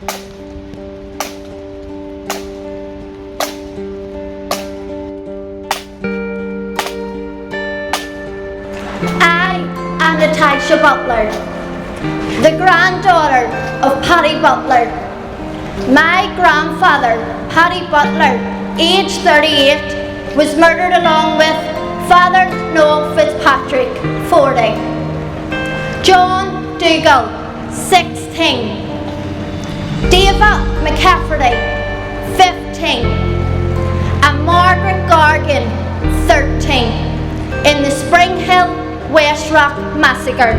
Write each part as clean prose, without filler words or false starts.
I am Natasha Butler, the granddaughter of Paddy Butler. My grandfather, Paddy Butler, aged 38, was murdered along with Father Noel Fitzpatrick, 40, John Dougal, 16, David McCafferty, 15, and Margaret Gargan, 13, in the Springhill, Westrock Massacre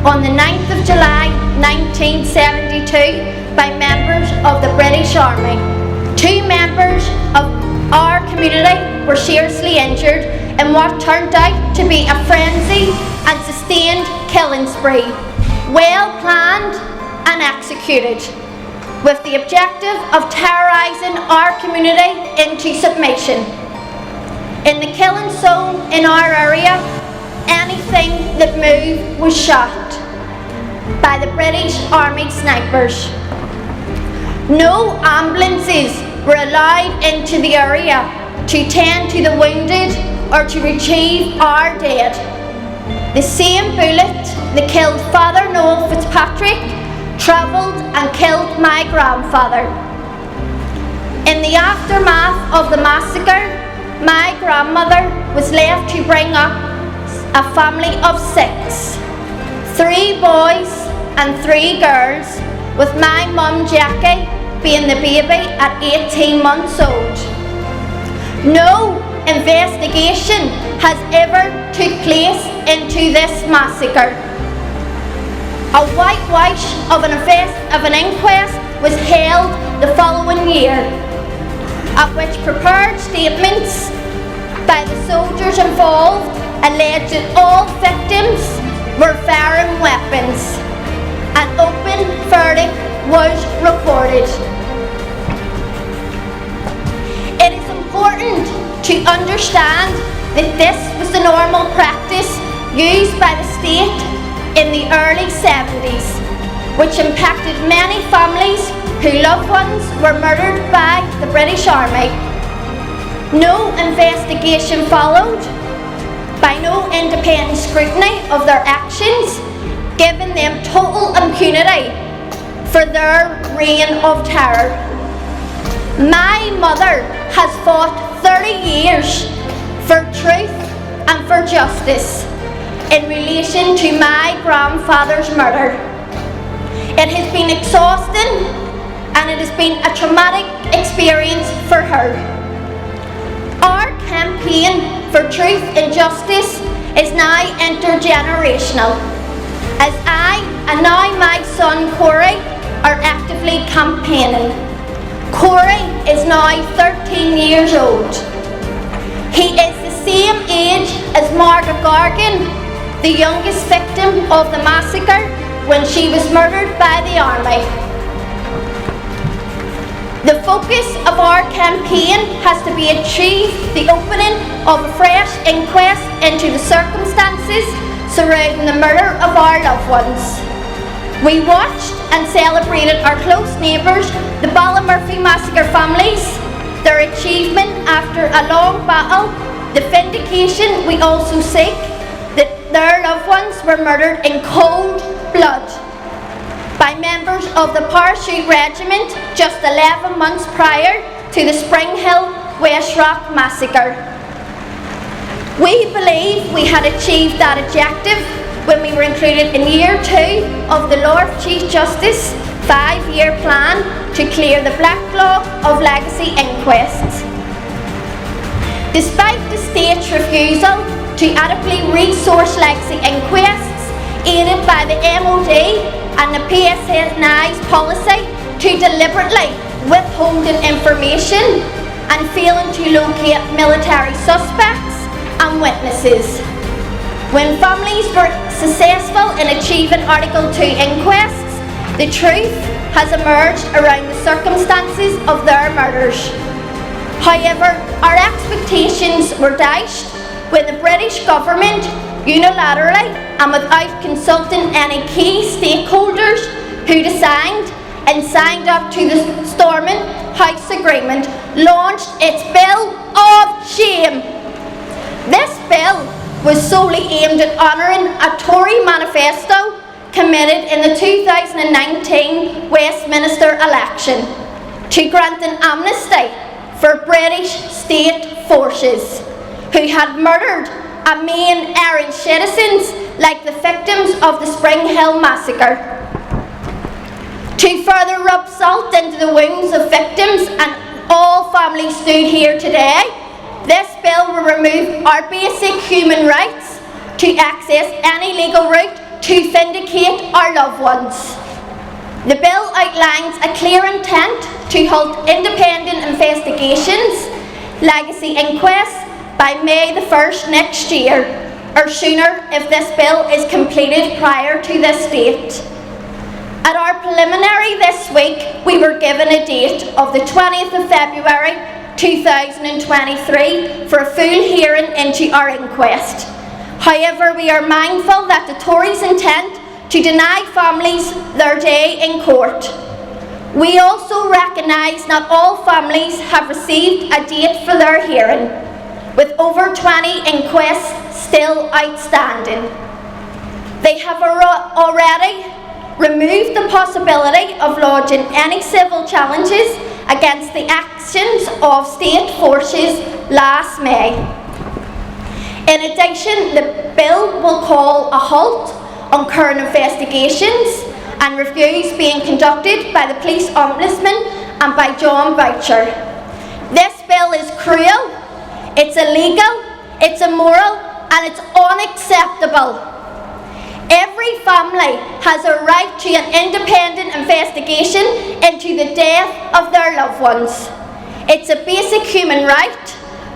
on the 9th of July 1972 by members of the British Army. 2 members of our community were seriously injured in what turned out to be a frenzied and sustained killing spree, well planned and executed, with the objective of terrorising our community into submission. In the killing zone in our area, anything that moved was shot by the British Army snipers. No ambulances were allowed into the area to tend to the wounded or to retrieve our dead. The same bullet that killed Father Noel Fitzpatrick travelled and killed my grandfather. In the aftermath of the massacre, my grandmother was left to bring up a family of 6, 3 boys and 3 girls, with my mum Jackie being the baby at 18 months old. No investigation has ever took place into this massacre. A whitewash of an inquest was held the following year, at which prepared statements by the soldiers involved alleged that all victims were firing weapons. An open verdict was recorded. It is important to understand that this was the normal practice used by the state in the early 70s, which impacted many families whose loved ones were murdered by the British Army. No investigation followed, by no independent scrutiny of their actions, giving them total impunity for their reign of terror. My mother has fought 30 years for truth and for justice in relation to my grandfather's murder. It has been exhausting and it has been a traumatic experience for her. Our campaign for truth and justice is now intergenerational, as I and now my son Corey are actively campaigning. Corey is now 13 years old. He is the same age as Margaret Gargan, the youngest victim of the massacre when she was murdered by the army. The focus of our campaign has to be achieve the opening of a fresh inquest into the circumstances surrounding the murder of our loved ones. We watched and celebrated our close neighbours, the Ballymurphy massacre families, their achievement after a long battle, the vindication we also seek that their loved ones were murdered in cold blood by members of the Parachute Regiment just 11 months prior to the Springhill Westrock Massacre. We believe we had achieved that objective when we were included in Year 2 of the Lord Chief Justice 5-year plan to clear the backlog of legacy inquests. Despite the state's refusal to adequately resource legacy inquests, aided by the MOD and the PSNI's policy to deliberately withholding information and failing to locate military suspects and witnesses. When families were successful in achieving Article 2 inquests, the truth has emerged around the circumstances of their murders. However, our expectations were dashed when the British government unilaterally and without consulting any key stakeholders who designed, and signed up to the Stormont House Agreement, launched its Bill of Shame. This bill was solely aimed at honouring a Tory manifesto committed in the 2019 Westminster election to grant an amnesty for British state forces who had murdered main Irish citizens like the victims of the Springhill Massacre. To further rub salt into the wounds of victims and all families stood here today, this bill will remove our basic human rights to access any legal route to vindicate our loved ones. The bill outlines a clear intent to halt independent investigations, legacy inquests, by May the 1st next year, or sooner if this bill is completed prior to this date. At our preliminary this week, we were given a date of the 20th of February 2023 for a full hearing into our inquest. However, we are mindful that the Tories intend to deny families their day in court. We also recognise not all families have received a date for their hearing, with over 20 inquests still outstanding. They have already removed the possibility of lodging any civil challenges against the actions of state forces last May. In addition, the bill will call a halt on current investigations and reviews being conducted by the Police Ombudsman and by John Butler. This bill is cruel, it's illegal, it's immoral, and it's unacceptable. Every family has a right to an independent investigation into the death of their loved ones. It's a basic human right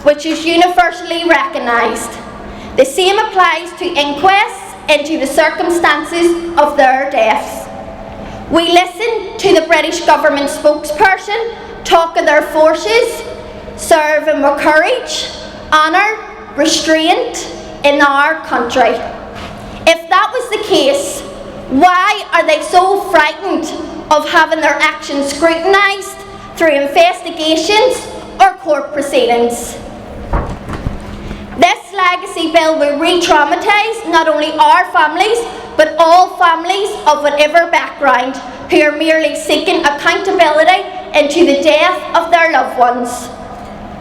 which is universally recognised. The same applies to inquests into the circumstances of their deaths. We listen to the British government spokesperson talk of their forces serving with courage, honour, restraint in our country. If that was the case, why are they so frightened of having their actions scrutinised through investigations or court proceedings? This legacy bill will re-traumatise not only our families, but all families of whatever background who are merely seeking accountability into the death of their loved ones.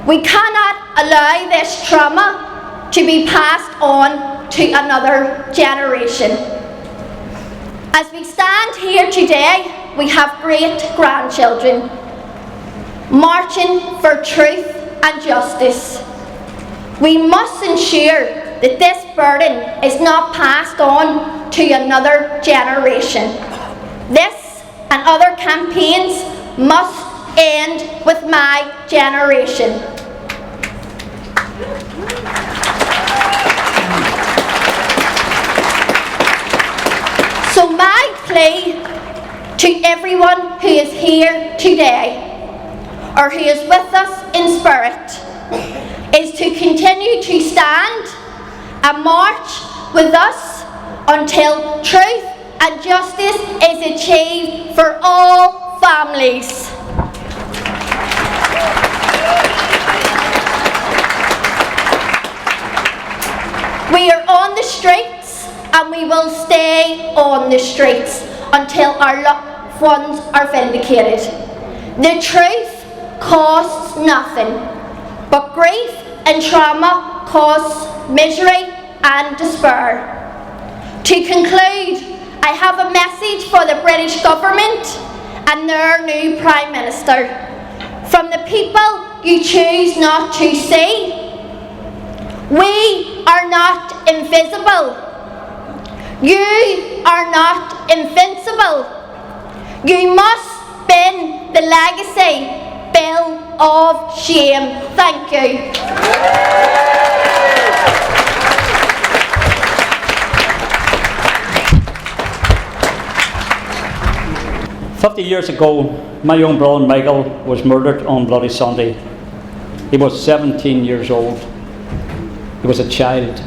We cannot allow this trauma to be passed on to another generation. As we stand here today, we have great grandchildren marching for truth and justice. We must ensure that this burden is not passed on to another generation. This and other campaigns must end with my generation. So my plea to everyone who is here today, or who is with us in spirit, is to continue to stand and march with us until truth and justice is achieved for all families. We are on the streets and we will stay on the streets until our loved ones are vindicated. The truth costs nothing, but grief and trauma cause misery and despair. To conclude, I have a message for the British government and their new Prime Minister. From the people you choose not to see, we are not invisible. You are not invincible. You must bend the legacy Bill of Shame. Thank you. 50 years ago, my young brother Michael was murdered on Bloody Sunday. He was 17 years old. He was a child.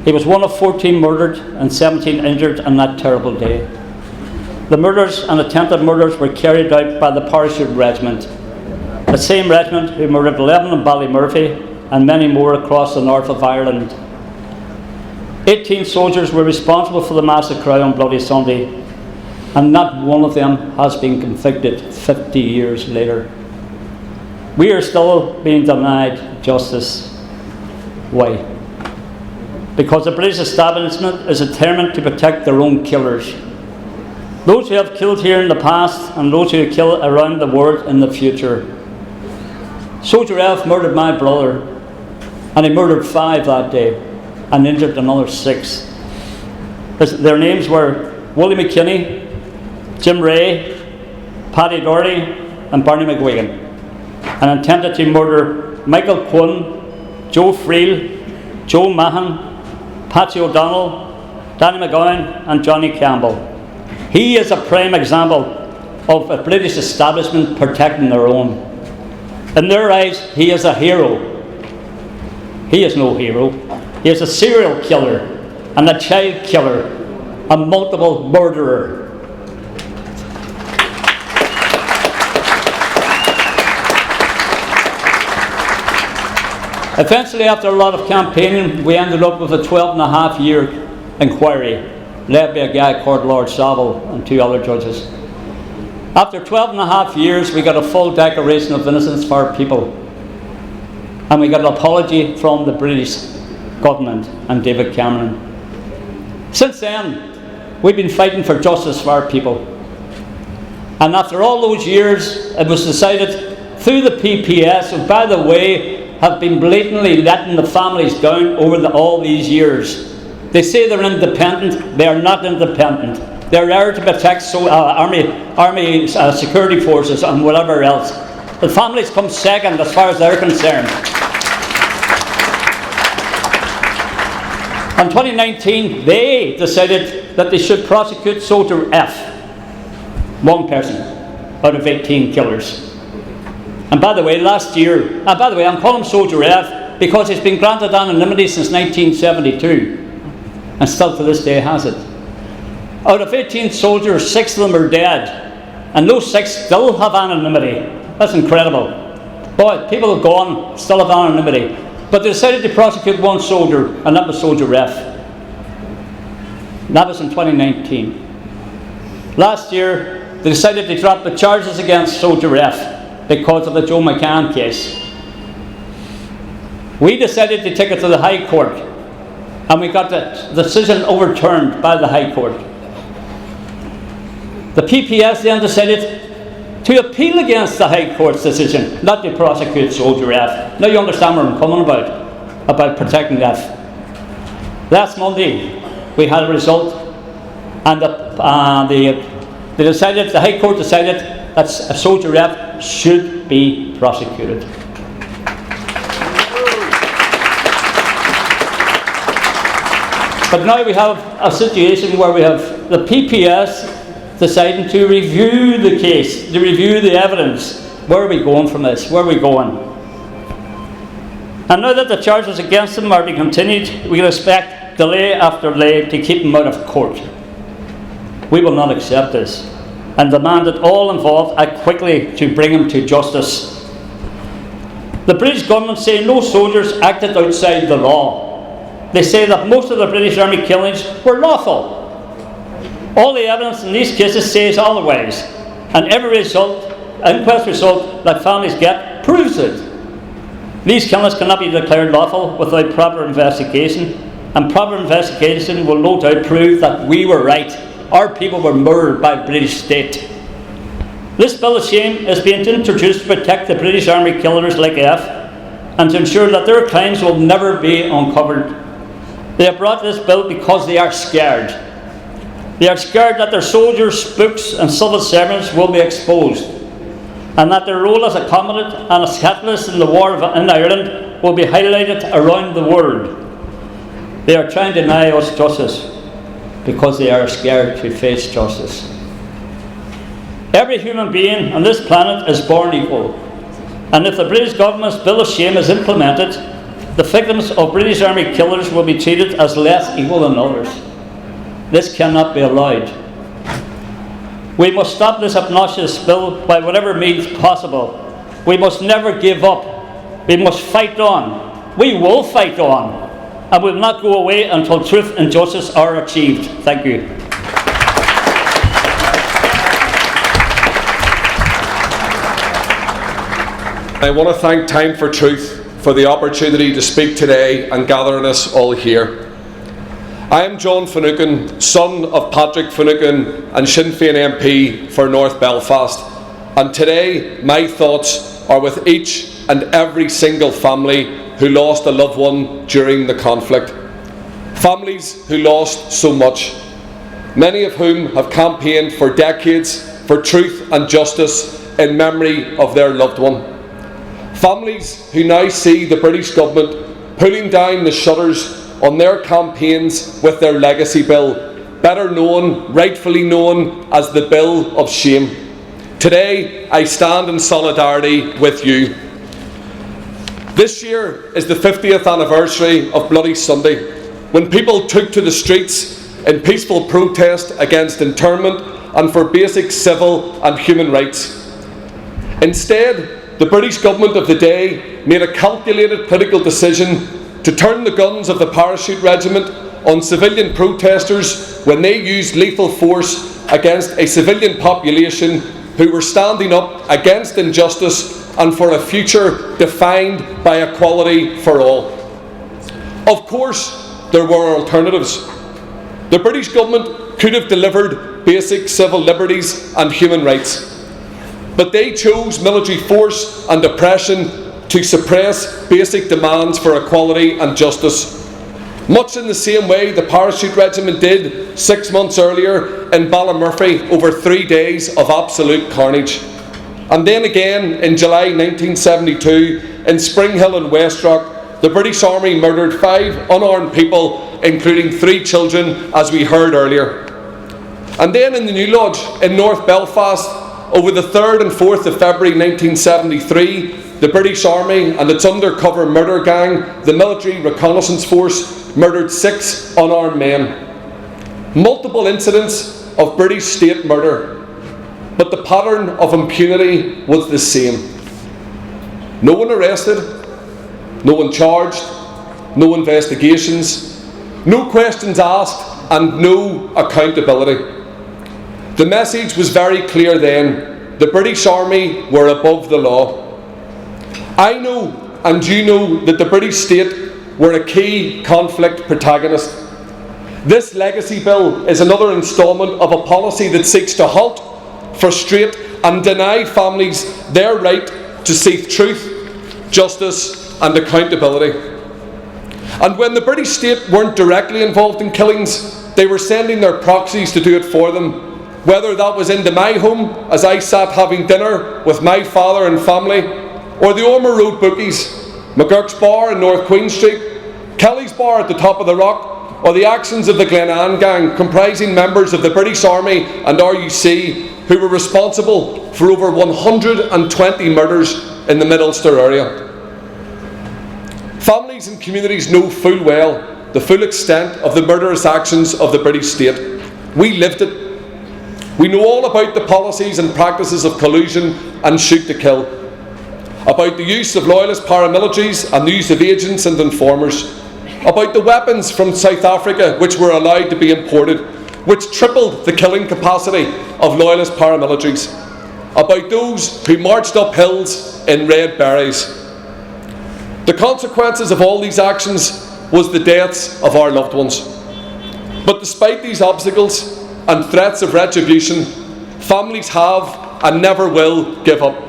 He was one of 14 murdered and 17 injured on that terrible day. The murders and attempted murders were carried out by the Parachute Regiment, the same regiment who murdered 11 in Ballymurphy and many more across the north of Ireland. 18 soldiers were responsible for the massacre on Bloody Sunday, and not one of them has been convicted 50 years later. We are still being denied justice. Why? Because the British establishment is determined to protect their own killers. Those who have killed here in the past and those who kill around the world in the future. Soldier F murdered my brother, and he murdered 5 that day and injured another 6. Their names were Willie McKinney, Jim Ray, Paddy Doherty and Barney McGuigan, and attempted to murder Michael Quinn, Joe Friel, Joe Mahan, Patsy O'Donnell, Danny McGowan and Johnny Campbell. He is a prime example of a British establishment protecting their own. In their eyes, he is a hero. He is no hero. He is a serial killer and a child killer, a multiple murderer. Eventually, after a lot of campaigning, we ended up with a 12.5-year inquiry led by a guy called Lord Saville and 2 other judges. After 12.5 years, we got a full declaration of innocence for our people, and we got an apology from the British government and David Cameron. Since then, we've been fighting for justice for our people, and after all those years, it was decided through the PPS, who, by the way, have been blatantly letting the families down over all these years. They say they're independent. They are not independent. They're there to protect army security forces and whatever else. The families come second as far as they're concerned. In 2019, they decided that they should prosecute Soldier F, one person out of 18 killers. And by the way, I'm calling him Soldier F because he's been granted anonymity since 1972. And still to this day has it. Out of 18 soldiers, 6 of them are dead. And those 6 still have anonymity. That's incredible. Boy, people have gone, still have anonymity. But they decided to prosecute one soldier, and that was Soldier F. That was in 2019. Last year, they decided to drop the charges against Soldier F because of the Joe McCann case. We decided to take it to the High Court, and we got the decision overturned by the High Court. The PPS then decided to appeal against the High Court's decision not to prosecute Soldier F. Now you understand where I'm coming about protecting F. Last Monday we had a result, and the High Court decided that Soldier F should be prosecuted. But now we have a situation where we have the PPS deciding to review the case, to review the evidence. Where are we going from this? Where are we going? And now that the charges against them are being continued, we can expect delay after delay to keep them out of court. We will not accept this and demand that all involved act quickly to bring him to justice. The British government say no soldiers acted outside the law. They say that most of the British Army killings were lawful. All the evidence in these cases says otherwise, and every inquest result that families get proves it. These killings cannot be declared lawful without proper investigation, and proper investigation will no doubt prove that we were right. Our people were murdered by the British state. This bill of shame is being introduced to protect the British Army killers like F, and to ensure that their crimes will never be uncovered. They have brought this bill because they are scared. They are scared that their soldiers, spooks and civil servants will be exposed, and that their role as a combatant and as catalyst in the war in Ireland will be highlighted around the world. They are trying to deny us justice because they are scared to face justice. Every human being on this planet is born equal, and if the British government's bill of shame is implemented, the victims of British Army killers will be treated as less equal than others. This cannot be allowed. We must stop this obnoxious bill by whatever means possible. We must never give up. We must fight on. We will fight on. And will not go away until truth and justice are achieved. Thank you. I want to thank Time for Truth for the opportunity to speak today and gathering us all here. I am John Finucane, son of Patrick Finucane and Sinn Féin MP for North Belfast, and today my thoughts are with each and every single family who lost a loved one during the conflict. Families who lost so much, many of whom have campaigned for decades for truth and justice in memory of their loved one. Families who now see the British government pulling down the shutters on their campaigns with their legacy bill, better known, rightfully known as the Bill of Shame. Today, I stand in solidarity with you. This year is the 50th anniversary of Bloody Sunday, when people took to the streets in peaceful protest against internment and for basic civil and human rights. Instead, the British government of the day made a calculated political decision to turn the guns of the parachute regiment on civilian protesters when they used lethal force against a civilian population who were standing up against injustice and for a future defined by equality for all. Of course, there were alternatives. The British government could have delivered basic civil liberties and human rights, but they chose military force and oppression to suppress basic demands for equality and justice, much in the same way the parachute regiment did 6 months earlier in Ballymurphy over 3 days of absolute carnage. And then again in July 1972 in Springhill and Westrock, the British Army murdered 5 unarmed people, including 3 children, as we heard earlier. And then in the New Lodge in North Belfast, over the 3rd and 4th of February 1973, the British Army and its undercover murder gang, the Military Reconnaissance Force, murdered 6 unarmed men. Multiple incidents of British state murder, but the pattern of impunity was the same. No one arrested, no one charged, no investigations, no questions asked, and no accountability. The message was very clear then. The British Army were above the law. I know, and you know, that the British state were a key conflict protagonist. This legacy bill is another instalment of a policy that seeks to halt, frustrate and deny families their right to seek truth, justice and accountability. And when the British state weren't directly involved in killings, they were sending their proxies to do it for them. Whether that was into my home as I sat having dinner with my father and family, or the Ormer Road bookies, McGurk's Bar in North Queen Street, Kelly's Bar at the top of the Rock, or the actions of the Glenanne gang comprising members of the British Army and RUC who were responsible for over 120 murders in the Mid-Ulster area. Families and communities know full well the full extent of the murderous actions of the British state. We lived it. We know all about the policies and practices of collusion and shoot to kill, about the use of loyalist paramilitaries and the use of agents and informers, about the weapons from South Africa which were allowed to be imported, which tripled the killing capacity of loyalist paramilitaries, about those who marched up hills in red berets. The consequences of all these actions was the deaths of our loved ones. But despite these obstacles and threats of retribution, families have and never will give up.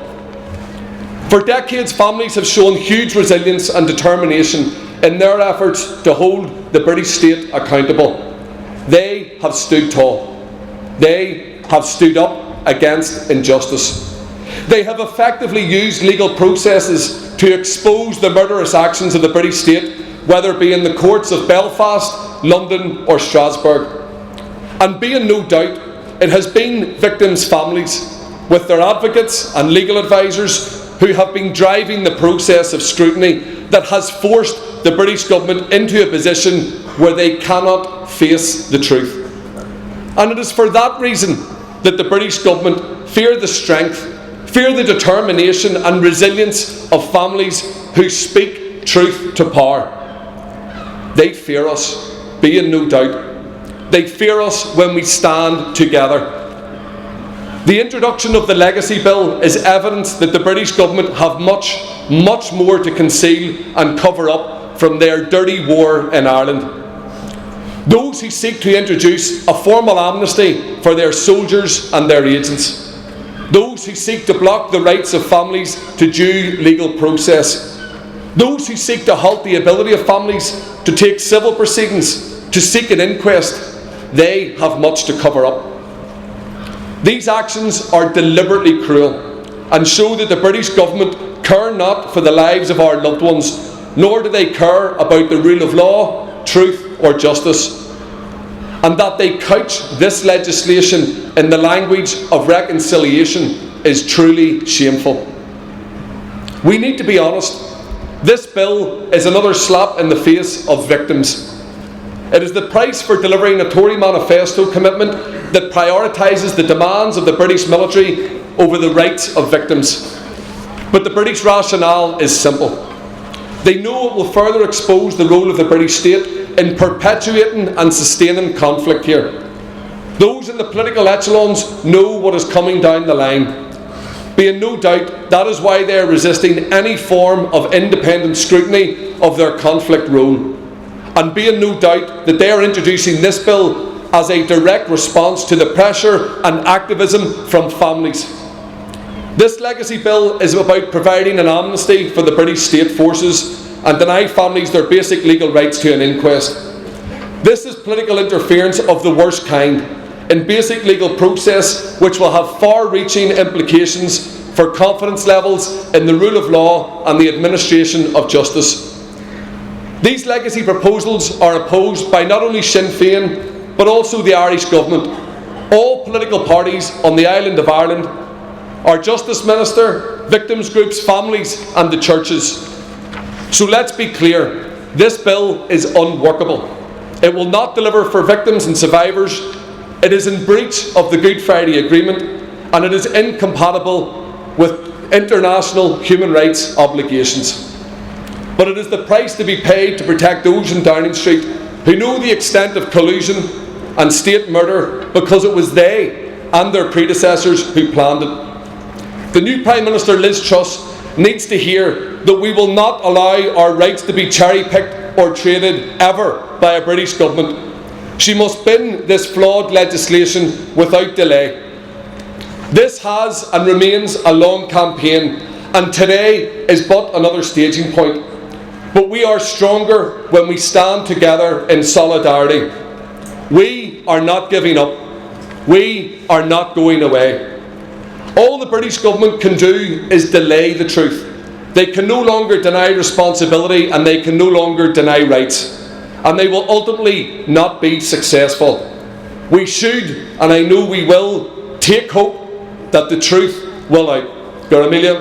For decades, families have shown huge resilience and determination in their efforts to hold the British state accountable. They have stood tall. They have stood up against injustice. They have effectively used legal processes to expose the murderous actions of the British state, whether it be in the courts of Belfast, London or Strasbourg. And be in no doubt, it has been victims' families, with their advocates and legal advisors, who have been driving the process of scrutiny that has forced the British government into a position where they cannot face the truth. And it is for that reason that the British government fear the strength, fear the determination and resilience of families who speak truth to power. They fear us, be in no doubt. They fear us when we stand together. The introduction of the Legacy Bill is evidence that the British government have much, much more to conceal and cover up from their dirty war in Ireland. Those who seek to introduce a formal amnesty for their soldiers and their agents. Those who seek to block the rights of families to due legal process. Those who seek to halt the ability of families to take civil proceedings, to seek an inquest, they have much to cover up. These actions are deliberately cruel and show that the British government care not for the lives of our loved ones, nor do they care about the rule of law, truth or justice, and that they couch this legislation in the language of reconciliation is truly shameful. We need to be honest. This bill is another slap in the face of victims. It is the price for delivering a Tory manifesto commitment that prioritises the demands of the British military over the rights of victims. But the British rationale is simple. They know it will further expose the role of the British state in perpetuating and sustaining conflict here. Those in the political echelons know what is coming down the line. Be in no doubt that is why they are resisting any form of independent scrutiny of their conflict role. And be in no doubt that they are introducing this bill as a direct response to the pressure and activism from families. This Legacy Bill is about providing an amnesty for the British state forces and deny families their basic legal rights to an inquest. This is political interference of the worst kind in basic legal process, which will have far-reaching implications for confidence levels in the rule of law and the administration of justice. These legacy proposals are opposed by not only Sinn Féin but also the Irish government, all political parties on the island of Ireland, our Justice Minister, victims groups, families and the churches. So let's be clear, this bill is unworkable. It will not deliver for victims and survivors. It is in breach of the Good Friday Agreement and it is incompatible with international human rights obligations. But it is the price to be paid to protect those in Downing Street who know the extent of collusion and state murder because it was they and their predecessors who planned it. The new Prime Minister Liz Truss needs to hear that we will not allow our rights to be cherry-picked or traded ever by a British government. She must bin this flawed legislation without delay. This has and remains a long campaign, and today is but another staging point. But we are stronger when we stand together in solidarity. We are not giving up. We are not going away. All the British government can do is delay the truth. They can no longer deny responsibility and they can no longer deny rights. And they will ultimately not be successful. We should, and I know we will, take hope that the truth will out. Gar Amelia,